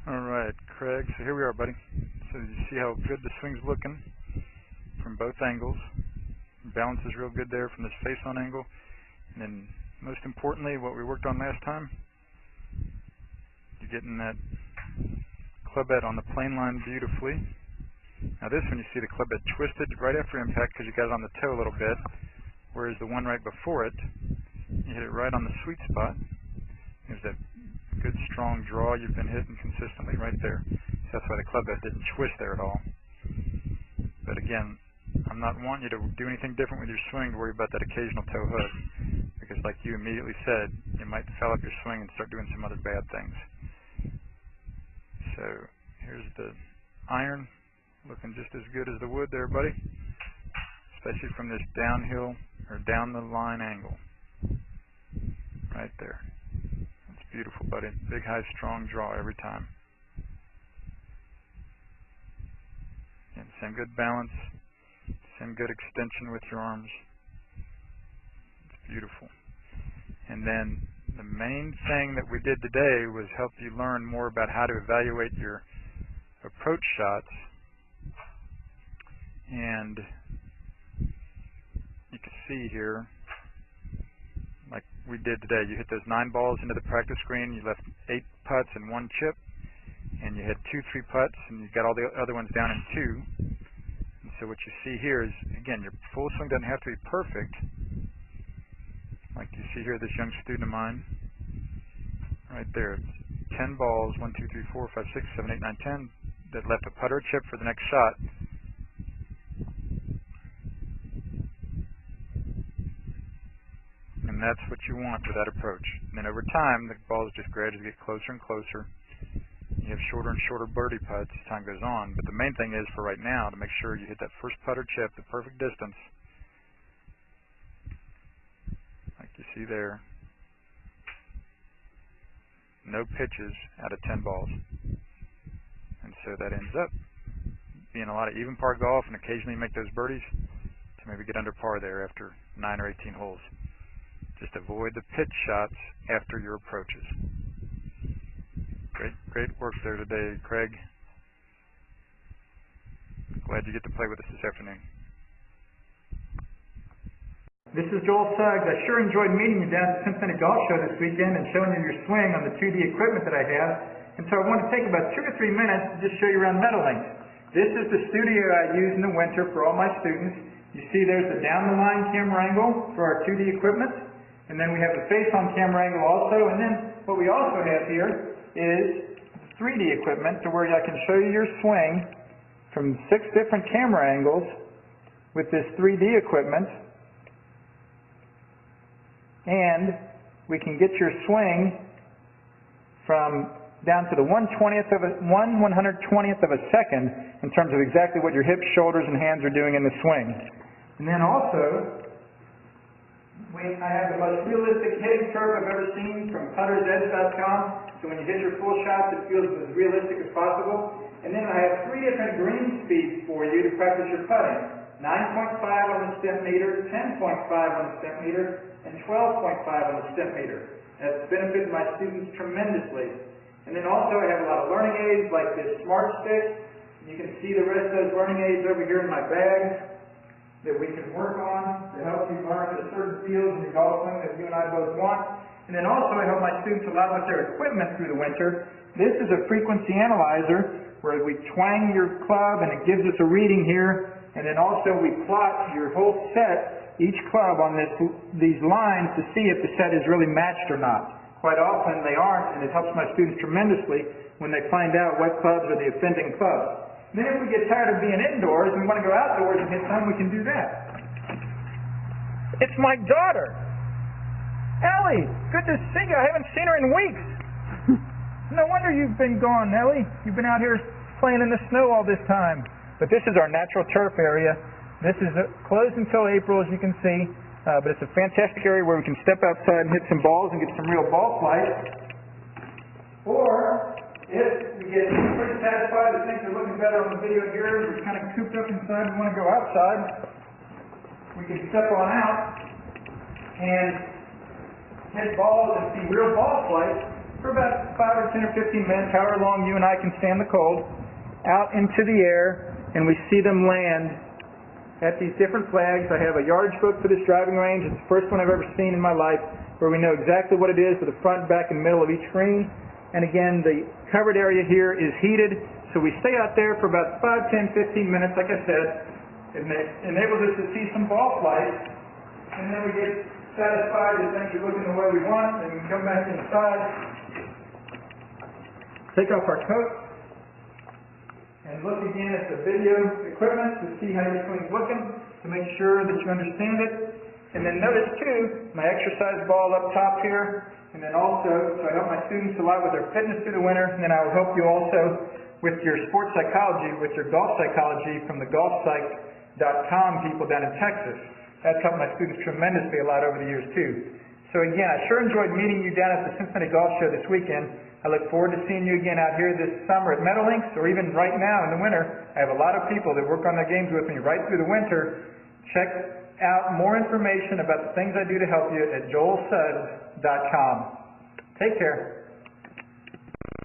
Alright, Craig, so here we are, buddy. So you see how good the swing's looking from both angles. Balance is real good there from this face-on angle. And then, most importantly, what we worked on last time, you're getting that club head on the plane line beautifully. Now this one, you see the club head twisted right after impact because you got it on the toe a little bit, whereas the one right before it, you hit it right on the sweet spot. There's that good strong draw you've been hitting consistently right there. So that's why the club head didn't twist there at all. But again, I'm not wanting you to do anything different with your swing to worry about that occasional toe hook, because like you immediately said, you might foul up your swing and start doing some other bad things. So here's the iron, looking just as good as the wood there, buddy, especially from this downhill or down the line angle right there. That's beautiful, buddy. Big, high, strong draw every time. And same good balance, same good extension with your arms. It's beautiful. And then the main thing that we did today was help you learn more about how to evaluate your approach shots. And you can see here, like we did today, you hit those 9 balls into the practice green, you left 8 putts and 1 chip, and you had 2 3 putts, and you got all the other ones down in 2. And so what you see here is, again, your full swing doesn't have to be perfect. Like you see here, this young student of mine, right there, 10 balls, 1 2 3 4 5 6 7 8 9 10, that left a putter chip for the next shot. And that's what you want for that approach. And then over time, the balls just gradually get closer and closer. You have shorter and shorter birdie putts as time goes on. But the main thing is, for right now, to make sure you hit that first putter chip, the perfect distance, like you see there. No pitches out of 10 balls. And so that ends up being a lot of even par golf, and occasionally make those birdies to maybe get under par there after 9 or 18 holes. Just avoid the pitch shots after your approaches. Great work there today, Craig. Glad you get to play with us this afternoon. This is Joel Suggs. I sure enjoyed meeting you down at the Cincinnati Golf Show this weekend and showing you your swing on the 2D equipment that I have. And so I want to take about 2 or 3 minutes to just show you around Meadowlinks. This is the studio I use in the winter for all my students. You see there's the down-the-line camera angle for our 2D equipment. And then we have the face-on camera angle also. And then what we also have here is 3D equipment to where I can show you your swing from 6 different camera angles with this 3D equipment. And we can get your swing from down to the 1/120th of a second in terms of exactly what your hips, shoulders, and hands are doing in the swing. And then also, I have the most realistic hitting curve I've ever seen from puttersedge.com. So when you hit your full shots, it feels as realistic as possible. And then I have 3 different green speeds for you to practice your putting. 9.5 on the step meter, 10.5 on the step meter, and 12.5 on the step meter. That's benefited my students tremendously. And then also I have a lot of learning aids like this Smart Stick. You can see the rest of those learning aids over here in my bag that we can work on to help you learn the certain fields in your golf swing that you and I both want. And then also I help my students a lot with their equipment through the winter. This is a frequency analyzer where we twang your club and it gives us a reading here. And then also we plot your whole set, each club on these lines to see if the set is really matched or not. Quite often they aren't, and it helps my students tremendously when they find out what clubs are the offending clubs. Then if we get tired of being indoors and want to go outdoors and hit some, we can do that. It's my daughter. Ellie, good to see you. I haven't seen her in weeks. No wonder you've been gone, Ellie. You've been out here playing in the snow all this time. But this is our natural turf area. This is closed until April, as you can see. But it's a fantastic area where we can step outside and hit some balls and get some real ball flight. Or if we get pretty satisfied that things are looking better on the video here, we're kind of cooped up inside and want to go outside, we can step on out and hit balls and see real ball flight for about 5 or 10 or 15 minutes, however long you and I can stand the cold, out into the air, and we see them land at these different flags. I have a yardage book for this driving range. It's the first one I've ever seen in my life where we know exactly what it is with the front, back, and middle of each green. And again, the covered area here is heated, so we stay out there for about 5, 10, 15 minutes, like I said. It enables us to see some ball flight, and then we get satisfied that things are looking the way we want, and we can come back inside, take off our coat, and look again at the video equipment to see how your swing's looking, to make sure that you understand it. And then notice too, my exercise ball up top here, and then also, so I help my students a lot with their fitness through the winter, and then I will help you also with your sports psychology, with your golf psychology from the golfpsych.com people down in Texas. That's helped my students tremendously a lot over the years too. So again, I sure enjoyed meeting you down at the Cincinnati Golf Show this weekend. I look forward to seeing you again out here this summer at Meadowlinks, or even right now in the winter. I have a lot of people that work on their games with me right through the winter. Check out more information about the things I do to help you at joelsuggs.com. Take care.